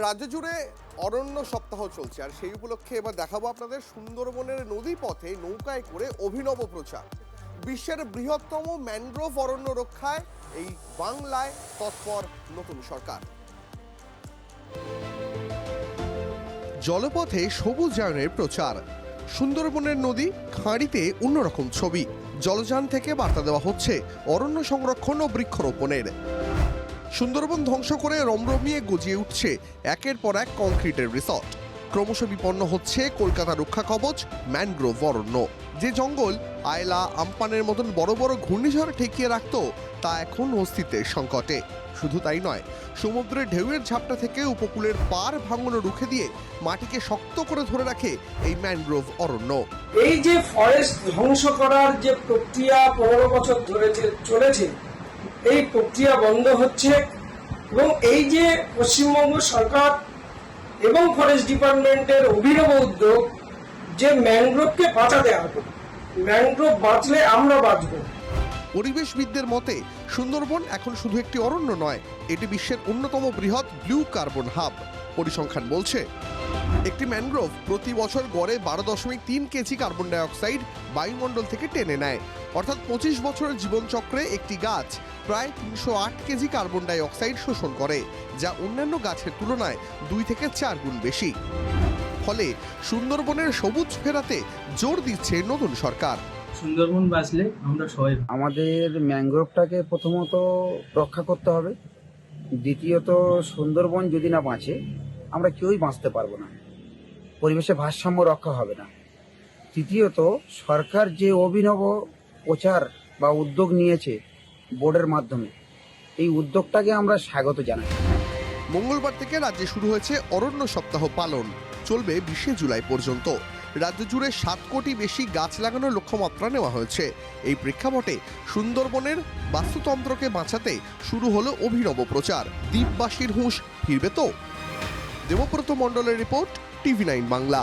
রাজ্য জুড়ে অরণ্য সপ্তাহ চলছে, আর সেই উপলক্ষে এবার দেখাবো আপনাদের সুন্দরবনের নদী পথে নৌকায় করে অভিনব প্রচার। বিশ্বের বৃহত্তম ম্যানগ্রোভ অরণ্য রক্ষায় এই বাংলায় তৎপর নতুন সরকার। জলপথে সবুজায়নের প্রচার, সুন্দরবনের নদী খাঁড়িতে অন্যরকম ছবি। জলযান থেকে বার্তা দেওয়া হচ্ছে অরণ্য সংরক্ষণ ও বৃক্ষরোপণের। সুন্দরবন ধ্বংস করে রমরমিয়ে গজিয়ে উঠছে একের পর এক কংক্রিটের রিসর্ট। ক্রমশ বিপন্ন হচ্ছে কলকাতা রক্ষা কবচ ম্যানগ্রোভ অরণ্য। যে জঙ্গল আয়লা আমপানের মতন বড় বড় ঘূর্ণিঝড় ঠেকিয়ে রাখত, তা এখন অস্তিত্বের সংকটে। শুধু তাই নয়, সমুদ্রের ঢেউয়ের ঝাপটা থেকে উপকূলের পাড় ভাঙনো রুখে দিয়ে মাটিকে শক্ত করে ধরে রাখে এই ম্যানগ্রোভ অরণ্য। এই যে ফরেস্ট ধ্বংস করার যে প্রক্রিয়া 15 বছর ধরে চলেছে, এই প্রক্রিয়া বন্ধ হচ্ছে এবং এই যে পশ্চিমবঙ্গ সরকার এবং ফরেস্ট ডিপার্টমেন্টের অভিনব উদ্যোগ যে ম্যানগ্রোভকে বাঁচাতে হবে, ম্যানগ্রোভ বাঁচলে আমরা বাঁচব। পরিবেশবিদদের মতে সুন্দরবন এখন শুধু একটি অরণ্য নয়, এটি বিশ্বের অন্যতম বৃহৎ ব্লু কার্বন হাব। পরিসংখ্যান বলছে একটি ম্যানগ্রোভ প্রতি বছর গড়ে 12.3 কেজি কার্বন ডাইঅক্সাইড বায়ুমণ্ডল থেকে টেনে নেয়। অর্থাৎ 25 বছরের জীবনচক্রে একটি গাছ প্রায় 308 কেজি কার্বন ডাইঅক্সাইড শোষণ করে, যা অন্যান্য গাছের তুলনায় 2 থেকে 4 গুণ বেশি। ফলে সুন্দরবনের সবুজ ফেরাতে জোর দিচ্ছে নতুন সরকার। সুন্দরবন বাঁচলে আমরা সবাই। আমাদের ম্যানগ্রোভটাকে প্রথমত রক্ষা করতে হবে, দ্বিতীয়ত সুন্দরবন যদি না বাঁচে আমরা কেউই বাঁচতে পারবো না, পরিবেশে ভারসাম্য রক্ষা হবে না। তৃতীয়ত সরকার যে অভিনব প্রচার বা উদ্যোগ নিয়েছে বোর্ডের মাধ্যমে, এই উদ্যোগটাকে আমরা স্বাগত জানাই। মঙ্গলবার থেকে রাজ্যে শুরু হয়েছে অরণ্য সপ্তাহ পালন, চলবে 20 জুলাই পর্যন্ত। রাজ্য জুড়ে 7 কোটি বেশি গাছ লাগানোর লক্ষ্যমাত্রা নেওয়া হয়েছে। এই প্রেক্ষাপটে সুন্দরবনের বাস্তুতন্ত্রকে বাঁচাতে শুরু হলো অভিনব প্রচার। দ্বীপবাসীর হুঁশ ফিরবে তো? দেবব্রত মণ্ডলের রিপোর্ট, TV9 বাংলা।